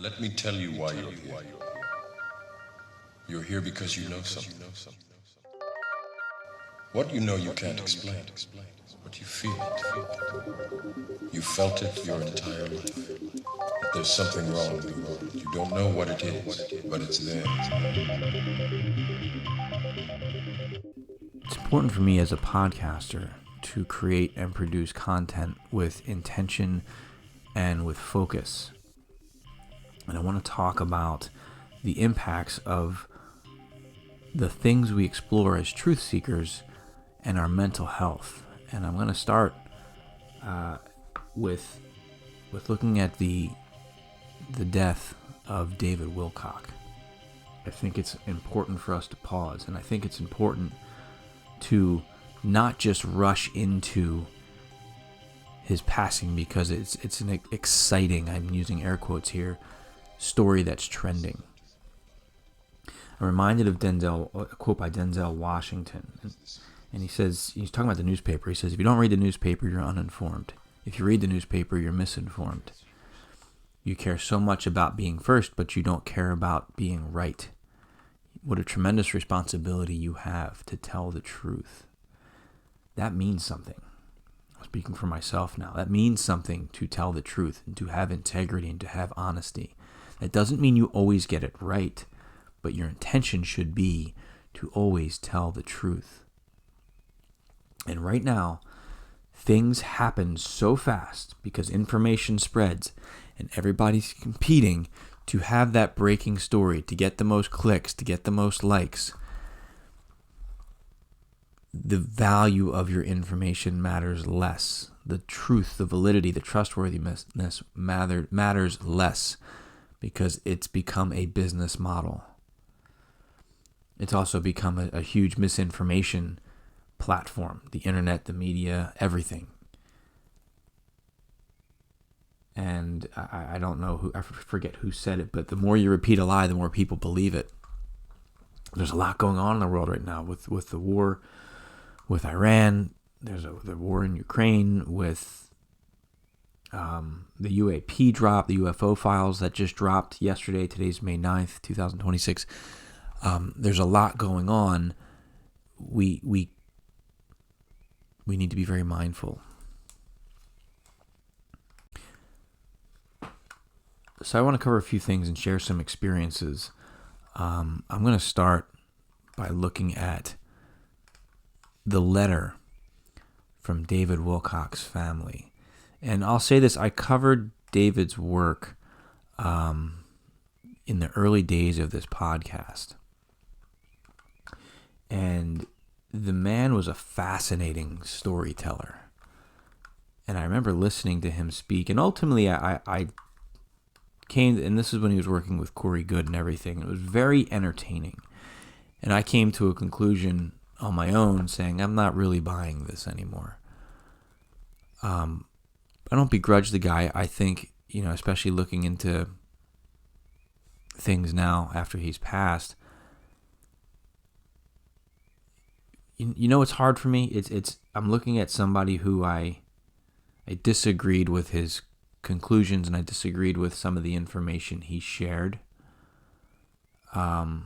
Let me tell you why you're here. You're here because you know something. What you know you can't explain, but you feel it. You felt it your entire life. That there's something wrong in the world. You don't know what it is, but it's there. It's important for me as a podcaster to create and produce content with intention and with focus. And I want to talk about the impacts of the things we explore as truth seekers and our mental health. And I'm going to start with looking at the death of David Wilcock. I think it's important for us to pause, and I think it's important to not just rush into his passing because it's an exciting, I'm using air quotes here, story that's trending. I'm reminded of a quote by Denzel Washington, and he says, he's talking about the newspaper. He says, if you don't read the newspaper, you're uninformed. If you read the newspaper, you're misinformed. You care so much about being first, but you don't care about being right. What a tremendous responsibility you have to tell the truth. That means something. I'm speaking for myself now. That means something to tell the truth and to have integrity and to have honesty. That doesn't mean you always get it right, but your intention should be to always tell the truth. And right now, things happen so fast because information spreads and everybody's competing to have that breaking story, to get the most clicks, to get the most likes. The value of your information matters less. The truth, the validity, the trustworthiness matters less because it's become a business model. It's also become a huge misinformation platform. The internet, the media, everything. And I don't know I forget who said it, but the more you repeat a lie, the more people believe it. There's a lot going on in the world right now with the war with Iran. There's the war in Ukraine with the UAP drop, the UFO files that just dropped yesterday. Today's May 9th, 2026. There's a lot going on. We need to be very mindful. So I want to cover a few things and share some experiences. I'm going to start by looking at the letter from David Wilcock's family. And I'll say this, I covered David's work in the early days of this podcast. And the man was a fascinating storyteller. And I remember listening to him speak. And ultimately, I came, and this is when he was working with Corey Goode and everything. It was very entertaining. And I came to a conclusion on my own saying, I'm not really buying this anymore. I don't begrudge the guy. I think, especially looking into things now after he's passed, it's hard for me. I'm looking at somebody who I disagreed with his conclusions and I disagreed with some of the information he shared. But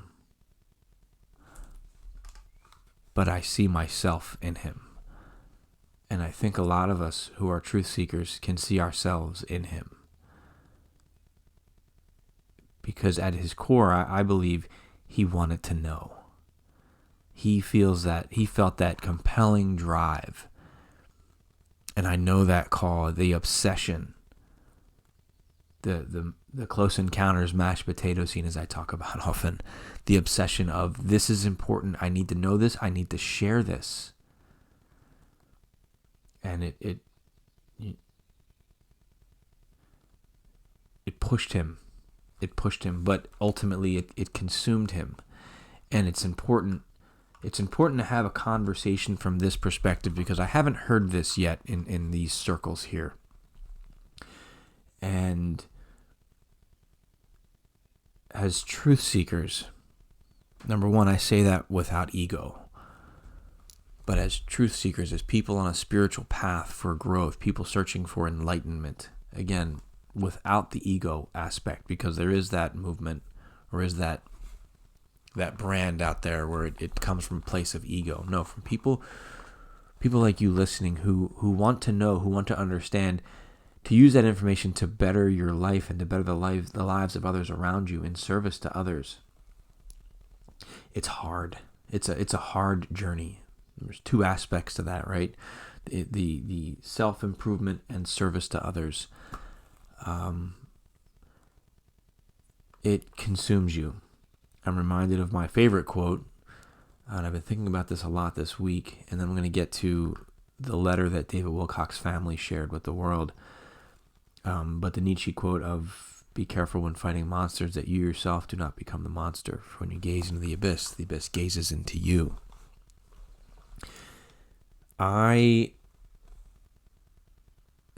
I see myself in him. And I think a lot of us who are truth seekers can see ourselves in him. Because at his core, I believe he wanted to know. He felt that compelling drive. And I know that call, the obsession, the close encounters, mashed potato scene, as I talk about often, the obsession of this is important. I need to know this. I need to share this. And it pushed him. It pushed him, but ultimately it consumed him. And it's important. It's important to have a conversation from this perspective because I haven't heard this yet in these circles here. And as truth seekers, number one, I say that without ego. But as truth seekers, as people on a spiritual path for growth, people searching for enlightenment, again, without the ego aspect, because there is that movement, or is that brand out there where it comes from a place of ego. No, from people like you listening who want to know, who want to understand, to use that information to better your life and to better the lives of others around you in service to others. It's hard. It's a hard journey. There's two aspects to that, right? The self-improvement and service to others. It consumes you. I'm reminded of my favorite quote, and I've been thinking about this a lot this week, and then I'm going to get to the letter that David Wilcock's family shared with the world. But the Nietzsche quote of, "Be careful when fighting monsters that you yourself do not become the monster. For when you gaze into the abyss gazes into you." I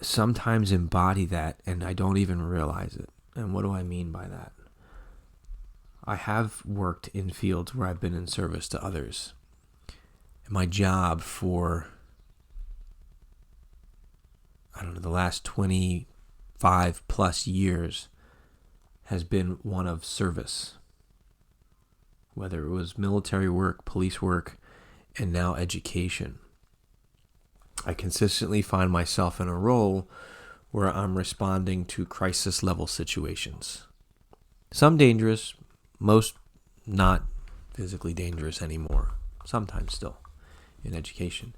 sometimes embody that, and I don't even realize it. And what do I mean by that? I have worked in fields where I've been in service to others. And my job for, the last 25 plus years has been one of service. Whether it was military work, police work, and now education. I consistently find myself in a role where I'm responding to crisis level situations. Some dangerous, most not physically dangerous anymore. Sometimes still in education.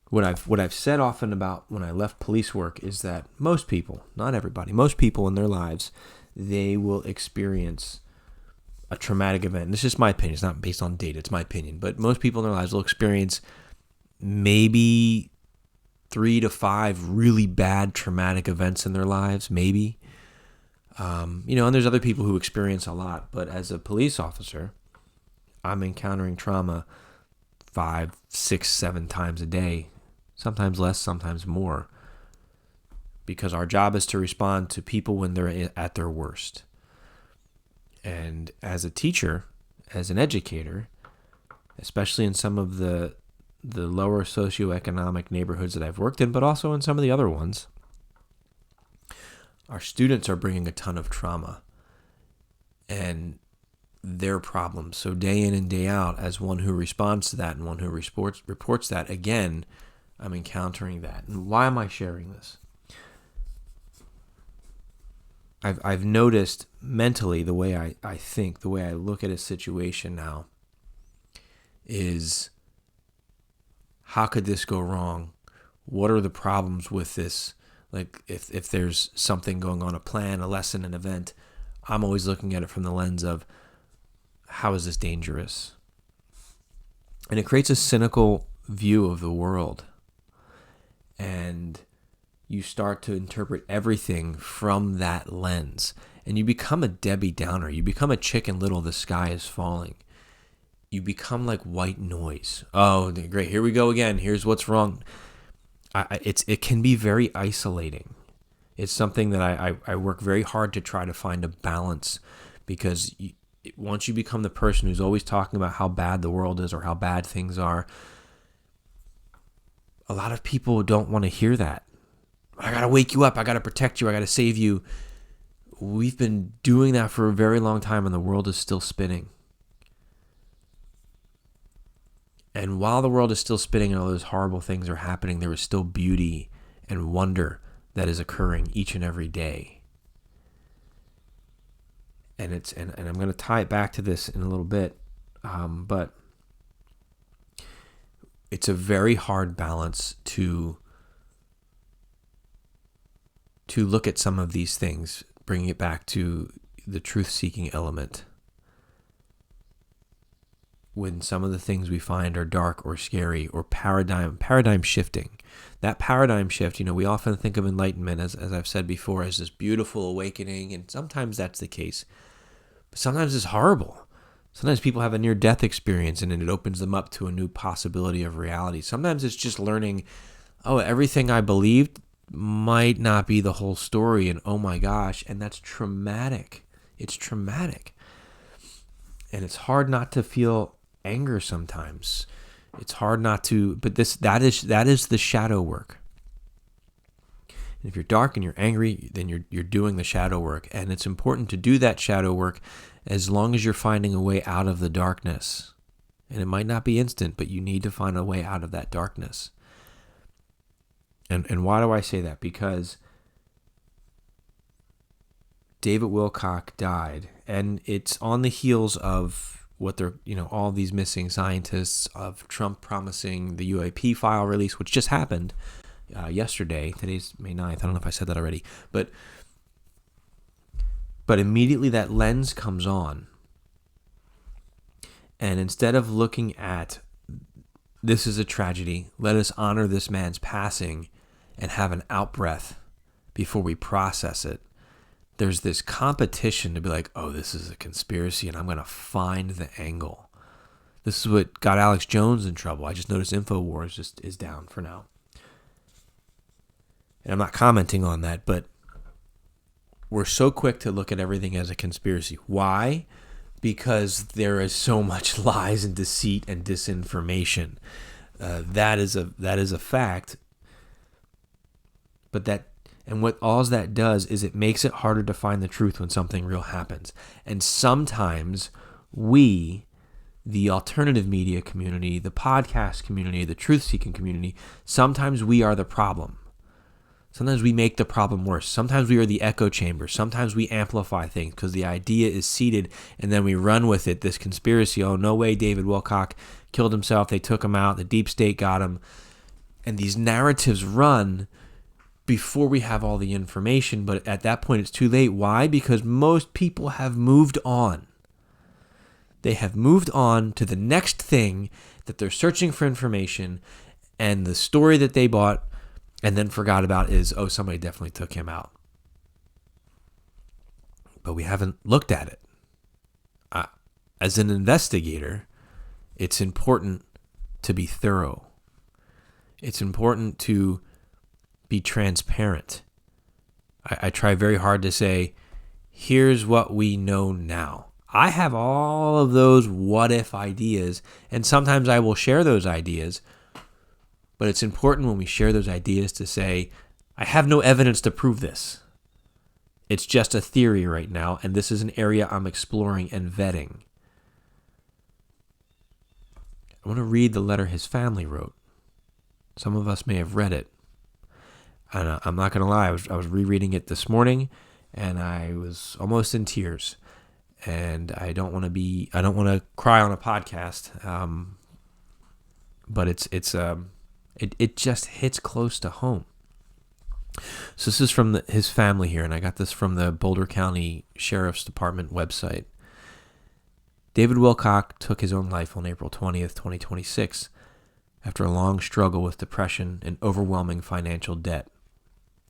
What I've said often about when I left police work is that most people, not everybody, most people in their lives, they will experience a traumatic event. This is just my opinion. It's not based on data. It's my opinion. But most people in their lives will experience maybe 3 to 5 really bad traumatic events in their lives, maybe. And there's other people who experience a lot. But as a police officer, I'm encountering trauma 5, 6, 7 times a day. Sometimes less, sometimes more. Because our job is to respond to people when they're at their worst. And as a teacher, as an educator, especially in some of the lower socioeconomic neighborhoods that I've worked in, but also in some of the other ones, our students are bringing a ton of trauma and their problems. So day in and day out, as one who responds to that and one who reports that, again, I'm encountering that. And why am I sharing this? I've noticed mentally the way I think, the way I look at a situation now is, how could this go wrong? What are the problems with this? Like if there's something going on, a plan, a lesson, an event, I'm always looking at it from the lens of, how is this dangerous? And it creates a cynical view of the world. And you start to interpret everything from that lens. And you become a Debbie Downer. You become a Chicken Little, the sky is falling. You become like white noise. Oh, great, here we go again. Here's what's wrong. It can be very isolating. It's something that I work very hard to try to find a balance, because once you become the person who's always talking about how bad the world is or how bad things are, a lot of people don't want to hear that. I got to wake you up. I got to protect you. I got to save you. We've been doing that for a very long time, and the world is still spinning. And while the world is still spinning and all those horrible things are happening, there is still beauty and wonder that is occurring each and every day. And I'm going to tie it back to this in a little bit, but it's a very hard balance to look at some of these things, bringing it back to the truth-seeking element. When some of the things we find are dark or scary or paradigm shifting. That paradigm shift, we often think of enlightenment, as I've said before, as this beautiful awakening, and sometimes that's the case. But sometimes it's horrible. Sometimes people have a near-death experience and it opens them up to a new possibility of reality. Sometimes it's just learning, everything I believed might not be the whole story, and oh my gosh, and that's traumatic. It's traumatic. And it's hard not to feel anger sometimes. It's hard not to, but that is the shadow work. And if you're dark and you're angry, then you're doing the shadow work. And it's important to do that shadow work as long as you're finding a way out of the darkness. And it might not be instant, but you need to find a way out of that darkness. And why do I say that? Because David Wilcock died, and it's on the heels of what they're, all these missing scientists, of Trump promising the UAP file release, which just happened yesterday. Today's May 9th. I don't know if I said that already. But immediately that lens comes on. And instead of looking at, this is a tragedy, let us honor this man's passing and have an out-breath before we process it, there's this competition to be like, oh, this is a conspiracy, and I'm going to find the angle. This is what got Alex Jones in trouble. I just noticed InfoWars just is down for now. And I'm not commenting on that, but we're so quick to look at everything as a conspiracy. Why? Because there is so much lies and deceit and disinformation. That is a fact. And what all that does is it makes it harder to find the truth when something real happens. And sometimes we, the alternative media community, the podcast community, the truth-seeking community, sometimes we are the problem. Sometimes we make the problem worse. Sometimes we are the echo chamber. Sometimes we amplify things because the idea is seeded and then we run with it. This conspiracy, oh, no way David Wilcock killed himself. They took him out. The deep state got him. And these narratives run before we have all the information, but at that point it's too late. Why? Because most people have moved on. They have moved on to the next thing that they're searching for information, and the story that they bought and then forgot about is, oh, somebody definitely took him out. But we haven't looked at it. As an investigator, it's important to be thorough. It's important to be transparent. I try very hard to say, here's what we know now. I have all of those what if ideas, and sometimes I will share those ideas, but it's important when we share those ideas to say, I have no evidence to prove this. It's just a theory right now, and this is an area I'm exploring and vetting. I want to read the letter his family wrote. Some of us may have read it. And I'm not going to lie, I was rereading it this morning, and I was almost in tears. And I don't want to cry on a podcast, but it just hits close to home. So this is from his family here, and I got this from the Boulder County Sheriff's Department website. David Wilcock took his own life on April 20th, 2026, after a long struggle with depression and overwhelming financial debt.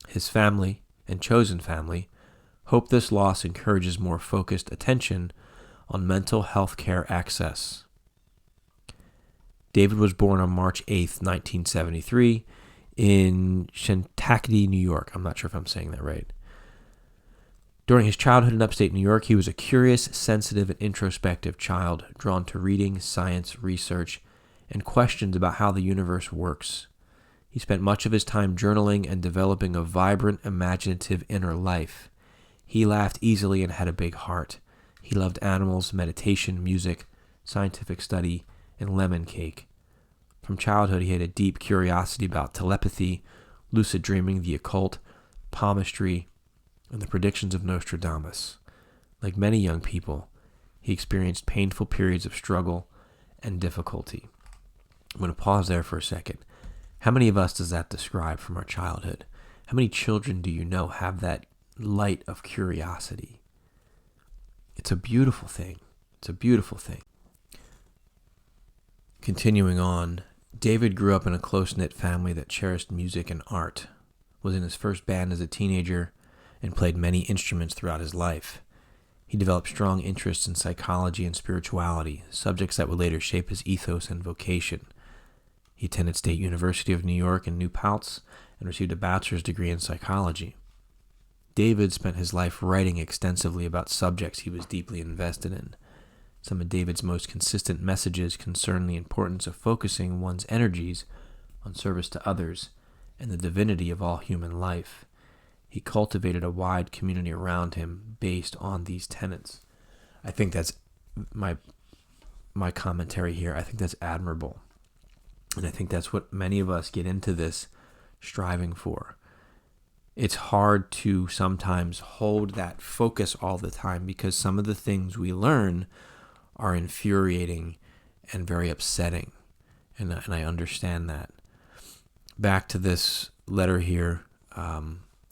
His family, and chosen family, hope this loss encourages more focused attention on mental health care access. David was born on March 8th, 1973, in Shantakity, New York. I'm not sure if I'm saying that right. During his childhood in upstate New York, he was a curious, sensitive, and introspective child, drawn to reading, science, research, and questions about how the universe works. He spent much of his time journaling and developing a vibrant, imaginative inner life. He laughed easily and had a big heart. He loved animals, meditation, music, scientific study, and lemon cake. From childhood, he had a deep curiosity about telepathy, lucid dreaming, the occult, palmistry, and the predictions of Nostradamus. Like many young people, he experienced painful periods of struggle and difficulty. I'm going to pause there for a second. How many of us does that describe from our childhood? How many children do you know have that light of curiosity? It's a beautiful thing. It's a beautiful thing. Continuing on, David grew up in a close-knit family that cherished music and art, was in his first band as a teenager, and played many instruments throughout his life. He developed strong interests in psychology and spirituality, subjects that would later shape his ethos and vocation. He attended State University of New York in New Paltz and received a bachelor's degree in psychology. David spent his life writing extensively about subjects he was deeply invested in. Some of David's most consistent messages concern the importance of focusing one's energies on service to others and the divinity of all human life. he cultivated a wide community around him based on these tenets. I think that's my commentary here. I think that's admirable. And I think that's what many of us get into this striving for. It's hard to sometimes hold that focus all the time because some of the things we learn are infuriating and very upsetting. And I understand that. Back to this letter here.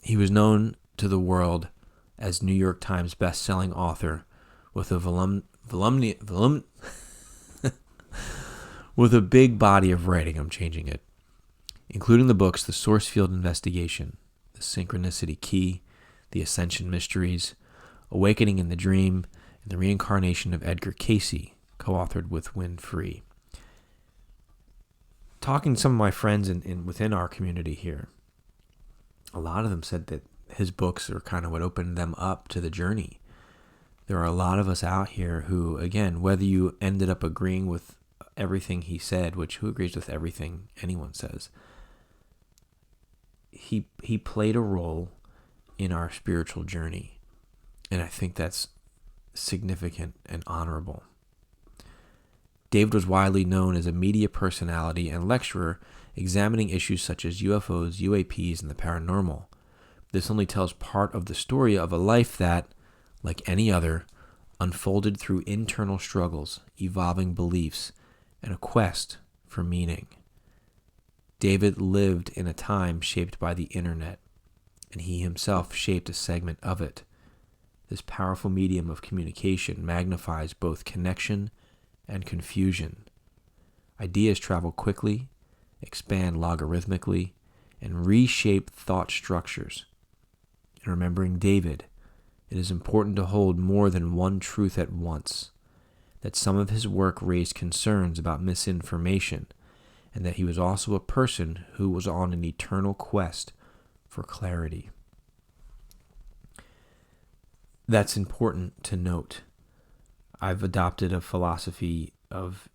He was known to the world as New York Times best-selling author with a with a big body of writing. I'm changing it, including the books The Source Field Investigation, The Synchronicity Key, The Ascension Mysteries, Awakening in the Dream, and The Reincarnation of Edgar Cayce, co-authored with Win Free. Talking to some of my friends within our community here, a lot of them said that his books are kind of what opened them up to the journey. There are a lot of us out here who, again, whether you ended up agreeing with everything he said, which who agrees with everything anyone says, he played a role in our spiritual journey. And I think that's significant and honorable. David was widely known as a media personality and lecturer examining issues such as UFOs, UAPs, and the paranormal. This only tells part of the story of a life that, like any other, unfolded through internal struggles, evolving beliefs, and a quest for meaning. David lived in a time shaped by the internet, and he himself shaped a segment of it. This powerful medium of communication magnifies both connection and confusion. Ideas travel quickly, expand logarithmically, and reshape thought structures. In remembering David, it is important to hold more than one truth at once, that some of his work raised concerns about misinformation, and that he was also a person who was on an eternal quest for clarity. That's important to note. I've adopted a philosophy of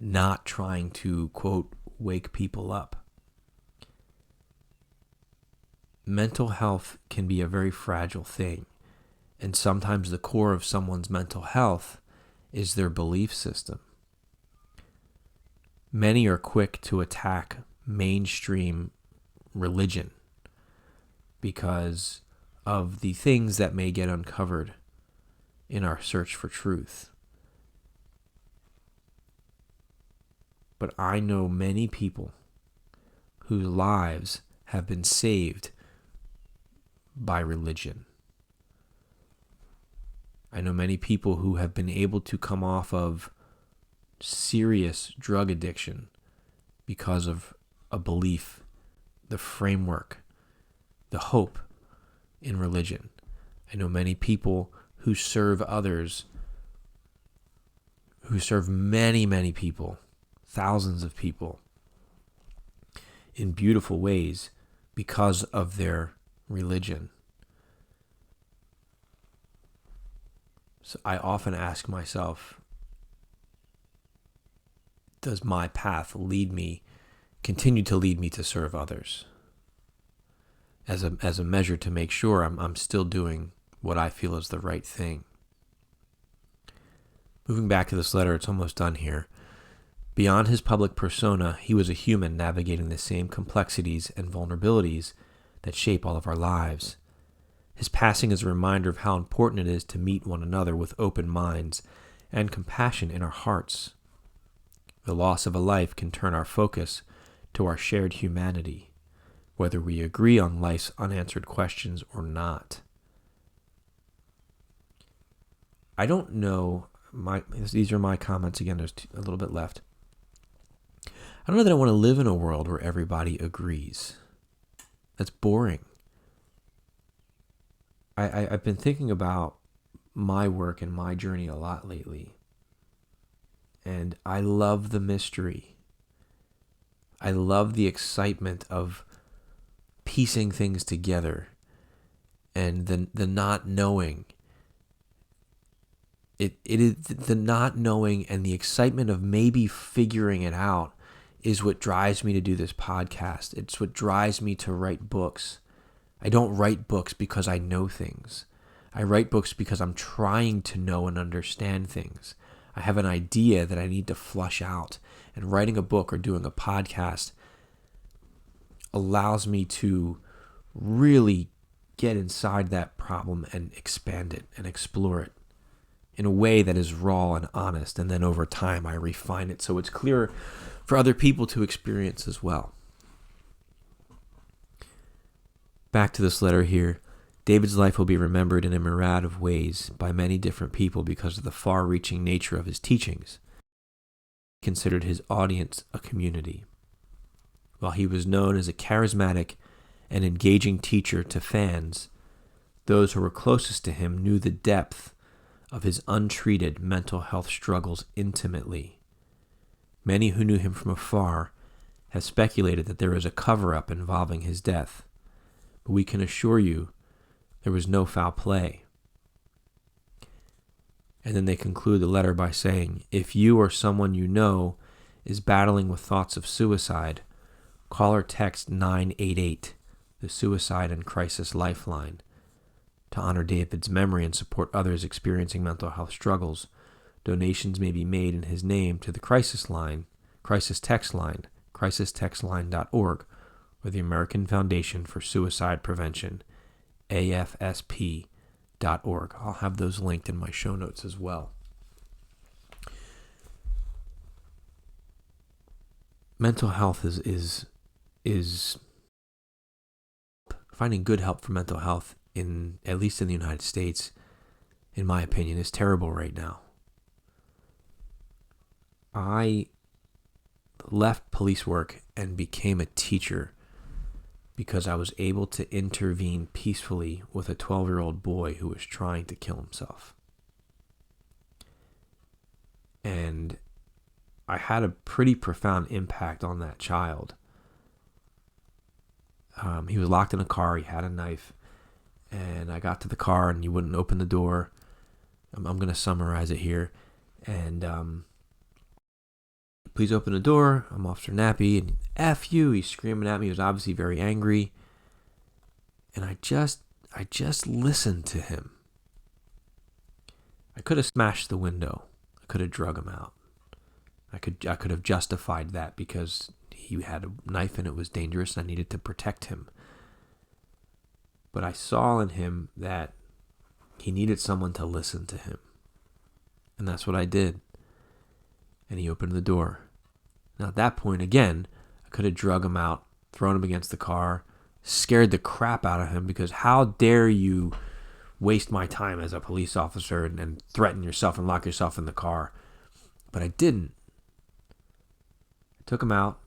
not trying to, quote, wake people up. Mental health can be a very fragile thing, and sometimes the core of someone's mental health is their belief system. Many are quick to attack mainstream religion because of the things that may get uncovered in our search for truth. But I know many people whose lives have been saved by religion. I know many people who have been able to come off of serious drug addiction because of a belief, the framework, the hope in religion. I know many people who serve others, who serve many, many people, thousands of people in beautiful ways because of their religion. So I often ask myself, does my path continue to lead me to serve others? As a measure to make sure I'm still doing what I feel is the right thing. Moving back to this letter, it's almost done here. Beyond his public persona, he was a human navigating the same complexities and vulnerabilities that shape all of our lives. His passing is a reminder of how important it is to meet one another with open minds and compassion in our hearts. The loss of a life can turn our focus to our shared humanity, whether we agree on life's unanswered questions or not. I don't know, these are my comments again, there's a little bit left. I don't know that I want to live in a world where everybody agrees. That's boring. I've been thinking about my work and my journey a lot lately. And I love the mystery. I love the excitement of piecing things together and the not knowing. It is the not knowing and the excitement of maybe figuring it out is what drives me to do this podcast. It's what drives me to write books. I don't write books because I know things. I write books because I'm trying to know and understand things. I have an idea that I need to flush out. And writing a book or doing a podcast allows me to really get inside that problem and expand it and explore it in a way that is raw and honest. And then over time, I refine it so it's clearer for other people to experience as well. Back to this letter here. David's life will be remembered in a myriad of ways by many different people because of the far-reaching nature of his teachings. He considered his audience a community. While he was known as a charismatic and engaging teacher to fans, those who were closest to him knew the depth of his untreated mental health struggles intimately. Many who knew him from afar have speculated that there is a cover-up involving his death, but we can assure you there was no foul play. And then they conclude the letter by saying, if you or someone you know is battling with thoughts of suicide, call or text 988, the Suicide and Crisis Lifeline. To honor David's memory and support others experiencing mental health struggles, donations may be made in his name to the crisis text line, crisistextline.org, or the American Foundation for Suicide Prevention, AFSP.org. I'll have those linked in my show notes as well. Mental health is finding good help for mental health at least in the United States, in my opinion, is terrible right now. I left police work and became a teacher because I was able to intervene peacefully with a 12-year-old boy who was trying to kill himself. And I had a pretty profound impact on that child. He was locked in a car, he had a knife, and I got to the car and he wouldn't open the door. I'm going to summarize it here. And please open the door. I'm Officer Nappy, and F you. He's screaming at me. He was obviously very angry. And I just listened to him. I could have smashed the window. I could have drug him out. I could have justified that because he had a knife and it was dangerous and I needed to protect him. But I saw in him that he needed someone to listen to him. And that's what I did. And he opened the door. Now at that point, again, I could have drug him out, thrown him against the car, scared the crap out of him, because how dare you waste my time as a police officer and threaten yourself and lock yourself in the car. But I didn't. I took him out.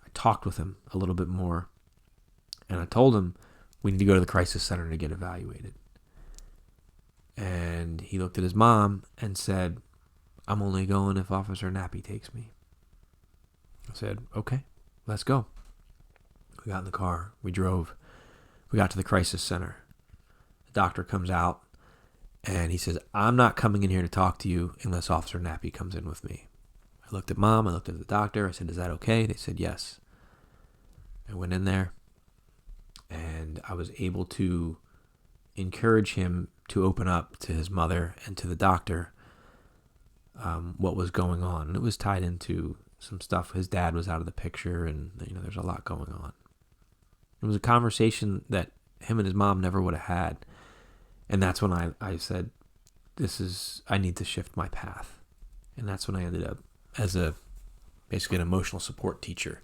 I talked with him a little bit more. And I told him, we need to go to the crisis center to get evaluated. And he looked at his mom and said, I'm only going if Officer Nappy takes me. I said, okay, let's go. We got in the car. We drove. We got to the crisis center. The doctor comes out and he says, I'm not coming in here to talk to you unless Officer Nappy comes in with me. I looked at Mom. I looked at the doctor. I said, is that okay? They said, yes. I went in there and I was able to encourage him to open up to his mother and to the doctor what was going on. And it was tied into some stuff. His dad was out of the picture, and there's a lot going on. It was a conversation that him and his mom never would have had. And that's when I said, I need to shift my path. And that's when I ended up as basically an emotional support teacher.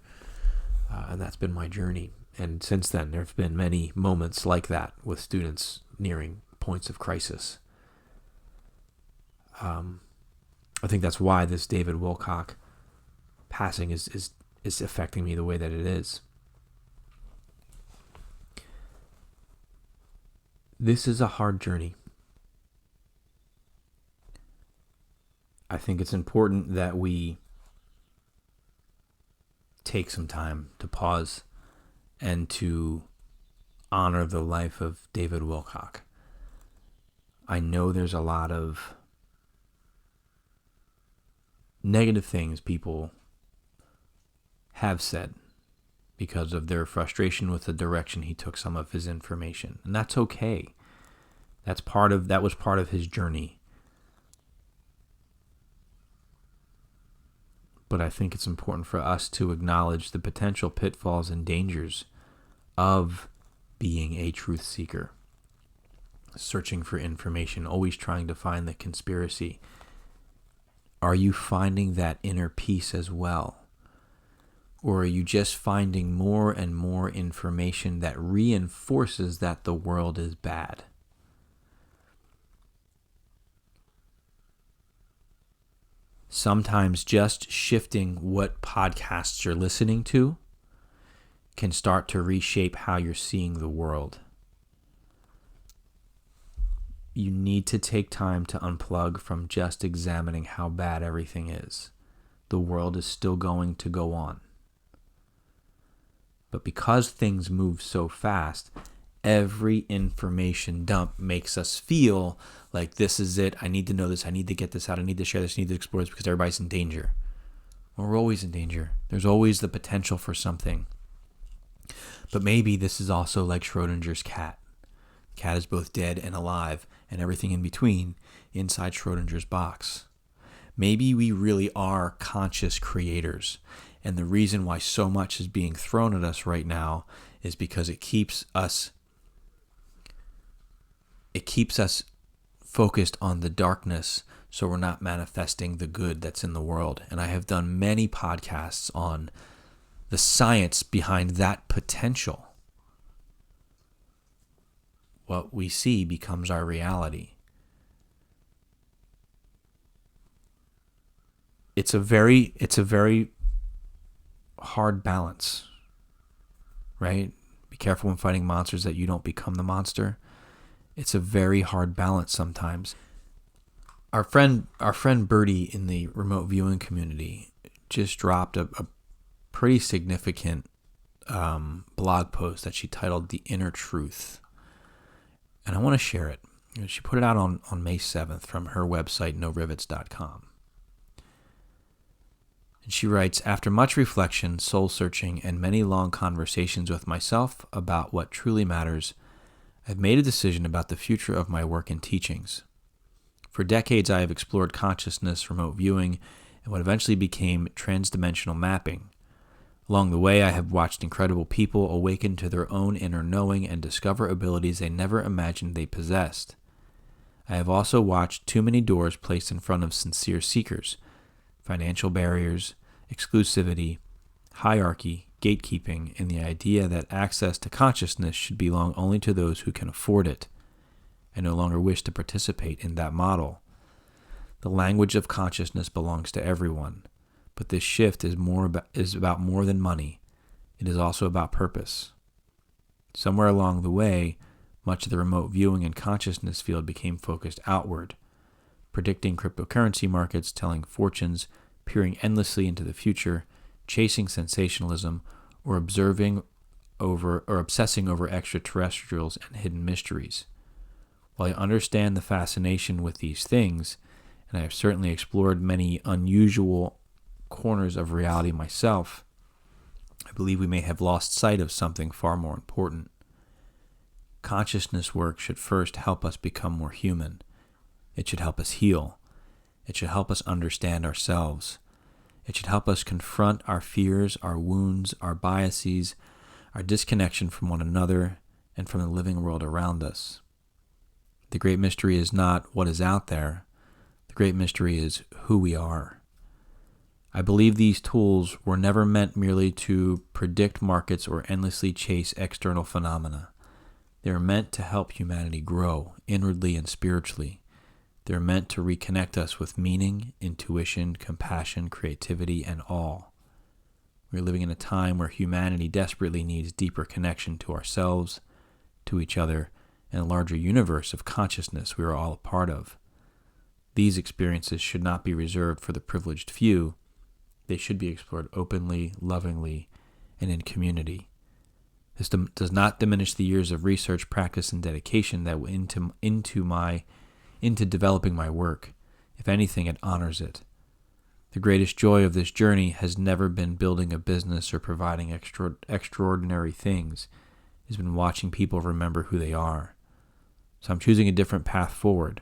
And that's been my journey. And since then, there have been many moments like that with students nearing points of crisis. I think that's why this David Wilcock passing is affecting me the way that it is. This is a hard journey. I think it's important that we take some time to pause and to honor the life of David Wilcock. I know there's a lot of negative things people have said because of their frustration with the direction he took some of his information. And that's okay. That was part of his journey. But I think it's important for us to acknowledge the potential pitfalls and dangers of being a truth seeker, searching for information, always trying to find the conspiracy. Are you finding that inner peace as well? Or are you just finding more and more information that reinforces that the world is bad? Sometimes just shifting what podcasts you're listening to can start to reshape how you're seeing the world. You need to take time to unplug from just examining how bad everything is. The world is still going to go on. But because things move so fast, every information dump makes us feel like this is it. I need to know this. I need to get this out. I need to share this. I need to explore this because everybody's in danger. Well, we're always in danger. There's always the potential for something. But maybe this is also like Schrodinger's cat. The cat is both dead and alive and everything in between inside Schrodinger's box. Maybe we really are conscious creators. And the reason why so much is being thrown at us right now is because it keeps us focused on the darkness, so we're not manifesting the good that's in the world. And I have done many podcasts on the science behind that potential. What we see becomes our reality. It's a very hard balance, right? Be careful when fighting monsters that you don't become the monster. It's a very hard balance sometimes. Our friend Birdie in the remote viewing community just dropped a pretty significant blog post that she titled "The Inner Truth," and I want to share it. She put it out on May 7th from her website, norivets.com. And she writes, "After much reflection, soul-searching, and many long conversations with myself about what truly matters, I've made a decision about the future of my work and teachings. For decades, I have explored consciousness, remote viewing, and what eventually became transdimensional mapping. Along the way, I have watched incredible people awaken to their own inner knowing and discover abilities they never imagined they possessed. I have also watched too many doors placed in front of sincere seekers, financial barriers, exclusivity, hierarchy, gatekeeping, and the idea that access to consciousness should belong only to those who can afford it. I no longer wish to participate in that model. The language of consciousness belongs to everyone, but this shift is about more than money. It is also about purpose. Somewhere along the way, much of the remote viewing and consciousness field became focused outward, predicting cryptocurrency markets, telling fortunes, peering endlessly into the future, chasing sensationalism, or obsessing over extraterrestrials and hidden mysteries. While I understand the fascination with these things, and I have certainly explored many unusual corners of reality myself, I believe we may have lost sight of something far more important. Consciousness work should first help us become more human. It should help us heal. It should help us understand ourselves. It should help us confront our fears, our wounds, our biases, our disconnection from one another and from the living world around us. The great mystery is not what is out there. The great mystery is who we are. I believe these tools were never meant merely to predict markets or endlessly chase external phenomena. They are meant to help humanity grow inwardly and spiritually. They're meant to reconnect us with meaning, intuition, compassion, creativity, and awe. We're living in a time where humanity desperately needs deeper connection to ourselves, to each other, and a larger universe of consciousness we are all a part of. These experiences should not be reserved for the privileged few. They should be explored openly, lovingly, and in community. This does not diminish the years of research, practice, and dedication that went into developing my work. If anything, it honors it. The greatest joy of this journey has never been building a business or providing extraordinary things. It's been watching people remember who they are. So I'm choosing a different path forward,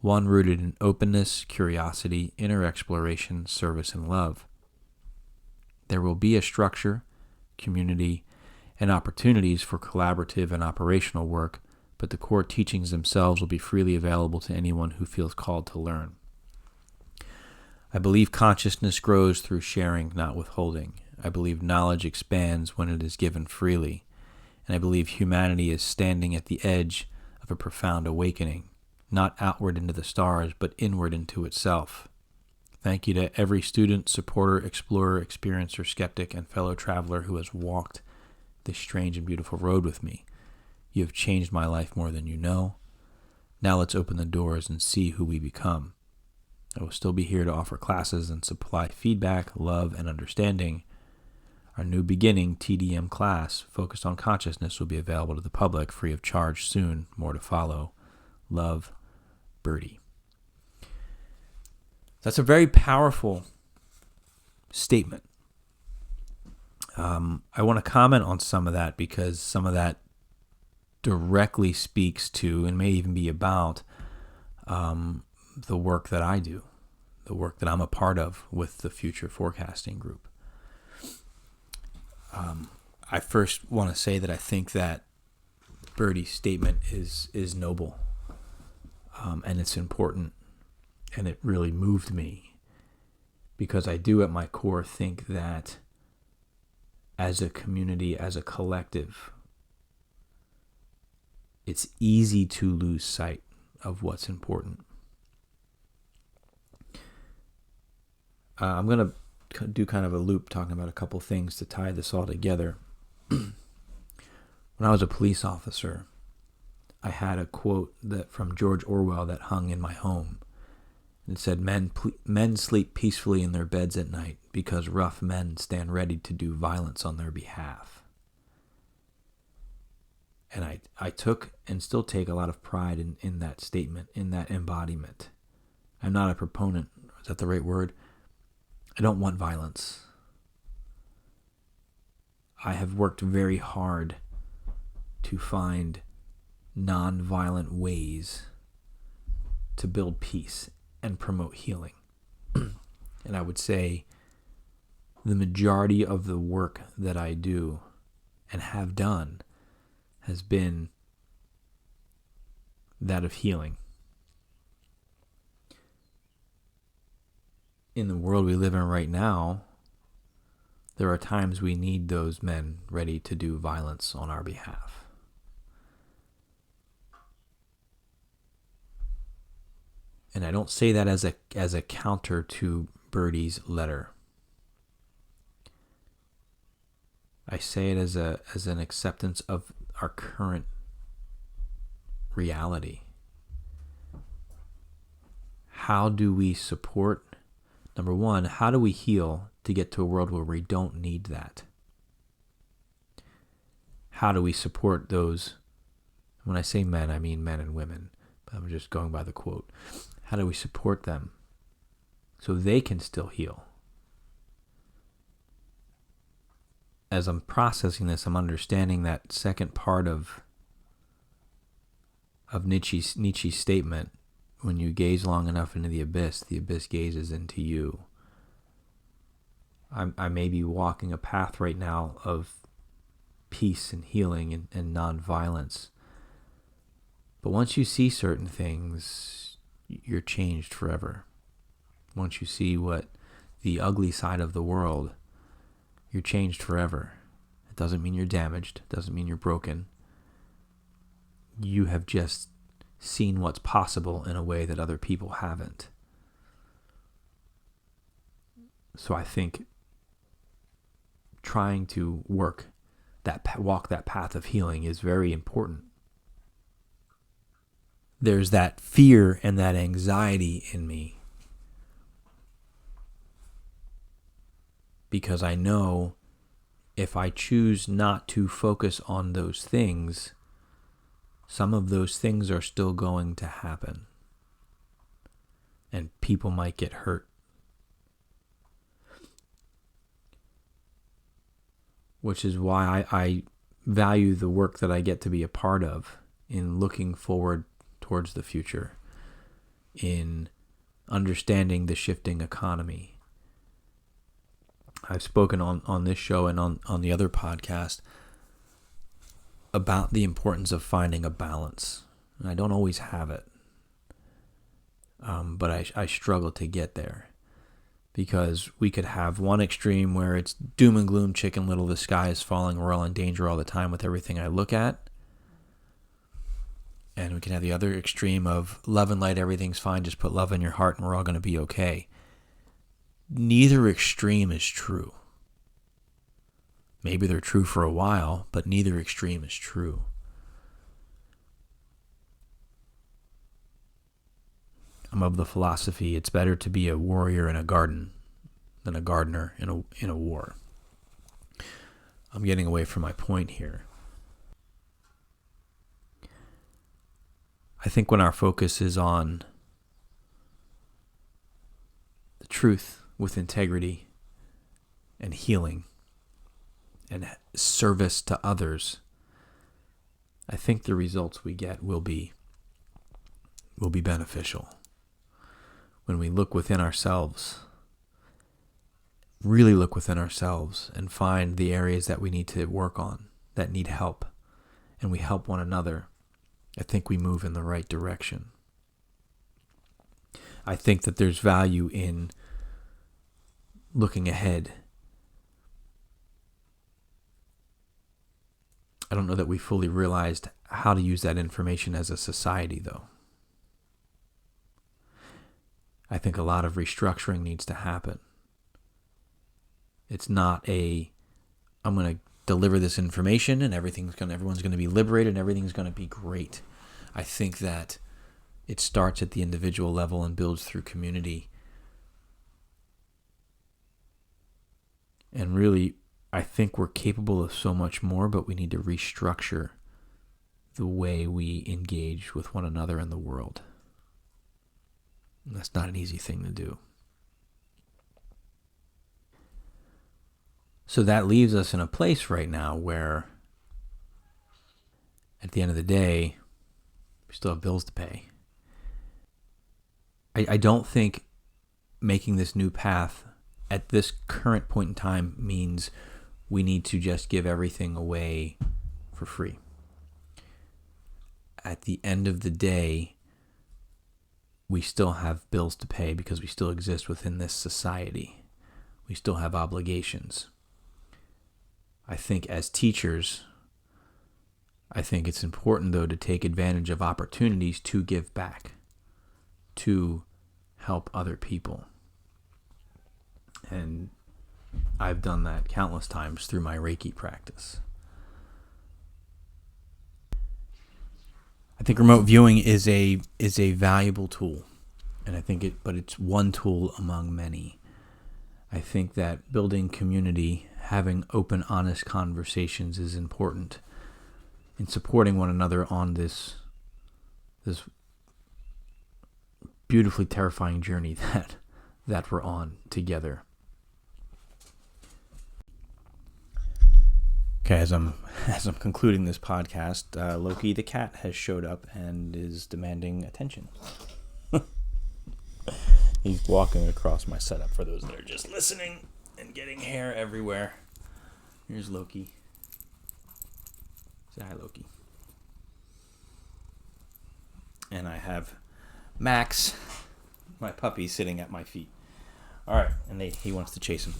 one rooted in openness, curiosity, inner exploration, service, and love. There will be a structure, community, and opportunities for collaborative and operational work, but the core teachings themselves will be freely available to anyone who feels called to learn. I believe consciousness grows through sharing, not withholding. I believe knowledge expands when it is given freely. And I believe humanity is standing at the edge of a profound awakening, not outward into the stars, but inward into itself. Thank you to every student, supporter, explorer, experiencer, skeptic, and fellow traveler who has walked this strange and beautiful road with me. You have changed my life more than you know. Now let's open the doors and see who we become. I will still be here to offer classes and supply feedback, love, and understanding. Our new beginning TDM class focused on consciousness will be available to the public free of charge soon. More to follow. Love, Birdie. That's a very powerful statement. I want to comment on some of that because some of that directly speaks to and may even be about the work that I do, the work that I'm a part of with the Future Forecasting Group. I first want to say that I think that Birdie's statement is noble, and it's important, and it really moved me because I do at my core think that as a community, as a collective, it's easy to lose sight of what's important. I'm going to do kind of a loop talking about a couple things to tie this all together. When I was a police officer, I had a quote from George Orwell that hung in my home. It said, men sleep peacefully in their beds at night because rough men stand ready to do violence on their behalf. And I took and still take a lot of pride in that statement, in that embodiment. I'm not a proponent, is that the right word? I don't want violence. I have worked very hard to find non-violent ways to build peace and promote healing. And I would say the majority of the work that I do and have done has been that of healing. In the world we live in right now, there are times we need those men ready to do violence on our behalf. And I don't say that as a counter to Birdie's letter. I say it as an acceptance of our current reality. How do we support? Number one, how do we heal to get to a world where we don't need that? How do we support those? When I say men, I mean men and women. But I'm just going by the quote. How do we support them so they can still heal? As I'm processing this, I'm understanding that second part of Nietzsche's statement. When you gaze long enough into the abyss gazes into you. I may be walking a path right now of peace and healing and non-violence. But once you see certain things, you're changed forever. Once you see what the ugly side of the world, you're changed forever. It doesn't mean you're damaged. It doesn't mean you're broken. You have just seen what's possible in a way that other people haven't. So I think trying to walk that path of healing is very important. There's that fear and that anxiety in me because I know if I choose not to focus on those things, some of those things are still going to happen. And people might get hurt. which is why I value the work that I get to be a part of in looking forward towards the future, in understanding the shifting economy. I've spoken on this show and on the other podcast about the importance of finding a balance. And I don't always have it, but I struggle to get there, because we could have one extreme where it's doom and gloom, Chicken Little, the sky is falling, we're all in danger all the time with everything I look at. And we can have the other extreme of love and light, everything's fine, just put love in your heart and we're all going to be okay. Neither extreme is true. Maybe they're true for a while, but neither extreme is true. I'm of the philosophy it's better to be a warrior in a garden than a gardener in a war. I'm getting away from my point here. I think when our focus is on the truth with integrity and healing and service to others, I think the results we get will be beneficial. When we look within ourselves, really look within ourselves and find the areas that we need to work on, that need help, and we help one another, I think we move in the right direction. I think that there's value in looking ahead. I don't know that we fully realized how to use that information as a society, though. I think a lot of restructuring needs to happen. It's not I'm going to deliver this information and everyone's going to be liberated and everything's going to be great. I think that it starts at the individual level and builds through community. And really, I think we're capable of so much more, but we need to restructure the way we engage with one another in the world. And that's not an easy thing to do. So that leaves us in a place right now where, at the end of the day, we still have bills to pay. I don't think making this new path at this current point in time means we need to just give everything away for free. At the end of the day, we still have bills to pay because we still exist within this society. We still have obligations. I think as teachers, I think it's important, though, to take advantage of opportunities to give back, to help other people. And I've done that countless times through my Reiki practice. I think remote viewing is a valuable tool, and I think but it's one tool among many. I think that building community, having open, honest conversations is important in supporting one another on this beautifully terrifying journey that we're on together. Okay, as I'm concluding this podcast, Loki the cat has showed up and is demanding attention. He's walking across my setup for those that are just listening and getting hair everywhere. Here's Loki. Say hi, Loki. And I have Max, my puppy, sitting at my feet. All right, and he wants to chase him.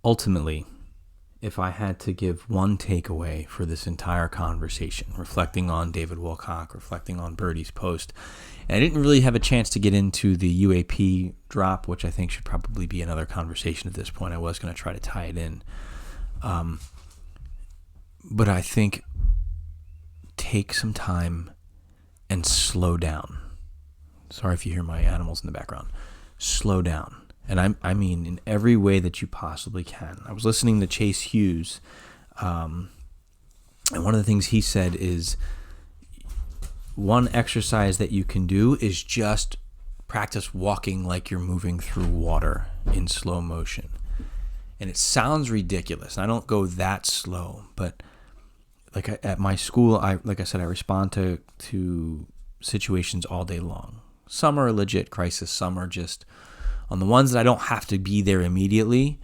Ultimately, if I had to give one takeaway for this entire conversation, reflecting on David Wilcock, reflecting on Birdie's post, and I didn't really have a chance to get into the UAP drop, which I think should probably be another conversation at this point. I was going to try to tie it in. But I think take some time and slow down. Sorry if you hear my animals in the background. Slow down. And I mean in every way that you possibly can. I was listening to Chase Hughes, and one of the things he said is one exercise that you can do is just practice walking like you're moving through water in slow motion. And it sounds ridiculous. I don't go that slow, but like at my school, like I said, I respond to situations all day long. Some are legit crisis. Some are just on the ones that I don't have to be there immediately.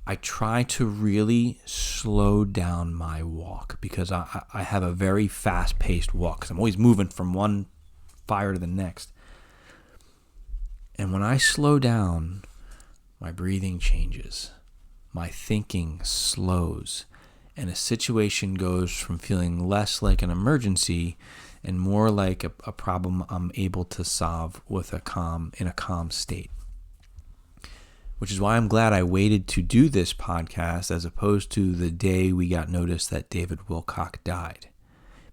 I try to really slow down my walk because I have a very fast-paced walk because I'm always moving from one fire to the next. And when I slow down, my breathing changes. My thinking slows. And a situation goes from feeling less like an emergency and more like a problem I'm able to solve in a calm state. Which is why I'm glad I waited to do this podcast as opposed to the day we got notice that David Wilcock died.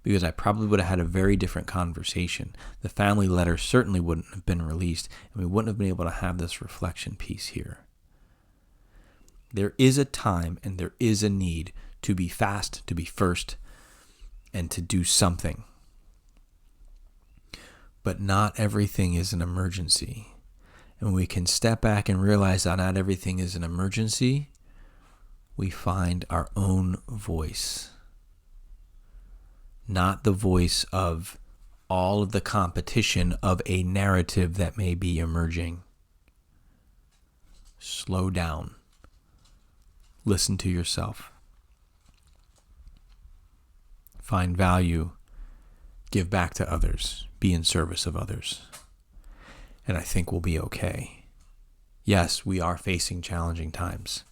Because I probably would have had a very different conversation. The family letter certainly wouldn't have been released, and we wouldn't have been able to have this reflection piece here. There is a time and there is a need to be fast, to be first, and to do something. But not everything is an emergency. And when we can step back and realize that not everything is an emergency, we find our own voice. Not the voice of all of the competition of a narrative that may be emerging. Slow down. Listen to yourself. Find value. Give back to others. Be in service of others. And I think we'll be okay. Yes, we are facing challenging times.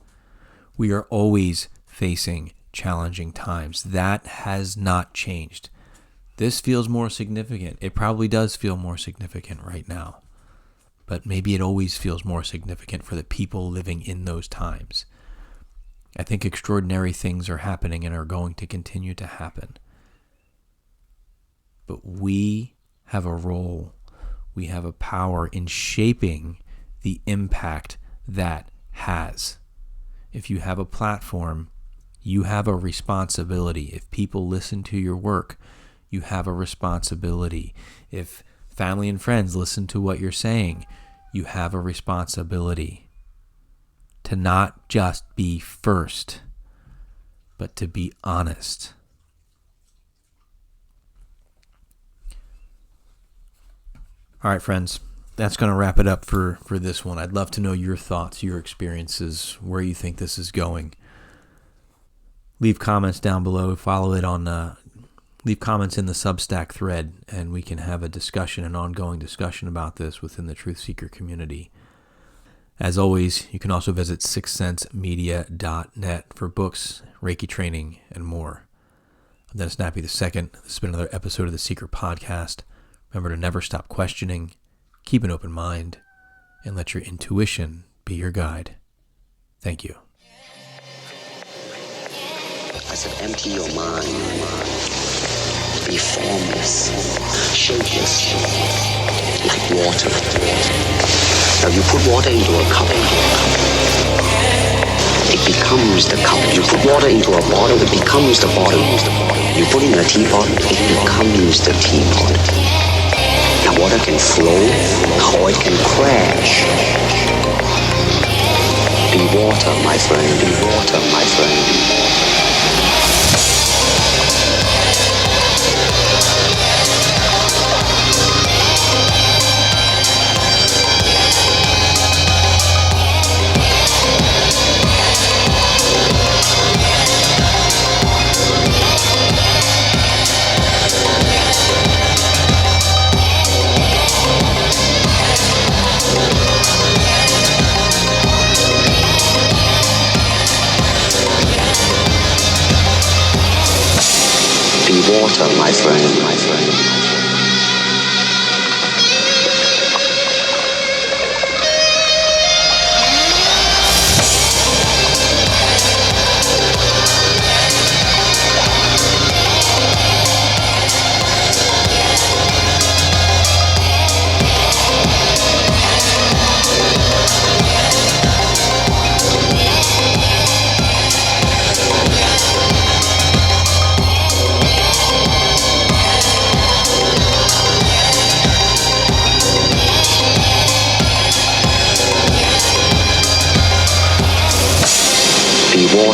We are always facing challenging times. That has not changed. This feels more significant. It probably does feel more significant right now. But maybe it always feels more significant for the people living in those times. I think extraordinary things are happening and are going to continue to happen. But we have a role. We have a power in shaping the impact that has. If you have a platform, you have a responsibility. If people listen to your work, you have a responsibility. If family and friends listen to what you're saying, you have a responsibility to not just be first, but to be honest. All right, friends, that's going to wrap it up for this one. I'd love to know your thoughts, your experiences, where you think this is going. Leave comments down below. Follow it on, leave comments in the Substack thread, and we can have a discussion, an ongoing discussion about this within the TruthSeiker community. As always, you can also visit sixthsensemedia.net for books, Reiki training, and more. I'm Dennis Nappy II. This has been another episode of the Seeker Podcast. Remember to never stop questioning, keep an open mind, and let your intuition be your guide. Thank you. I said, empty your mind. Be formless, shapeless, like water. Now you put water into a cup, it becomes the cup. You put water into a bottle, it becomes the bottle. You put in a teapot, it becomes the teapot. Now water can flow, or it can crash. Be water, my friend, be water, my friend. Water, my friend, my friend.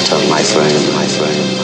matter, my friend, my friend.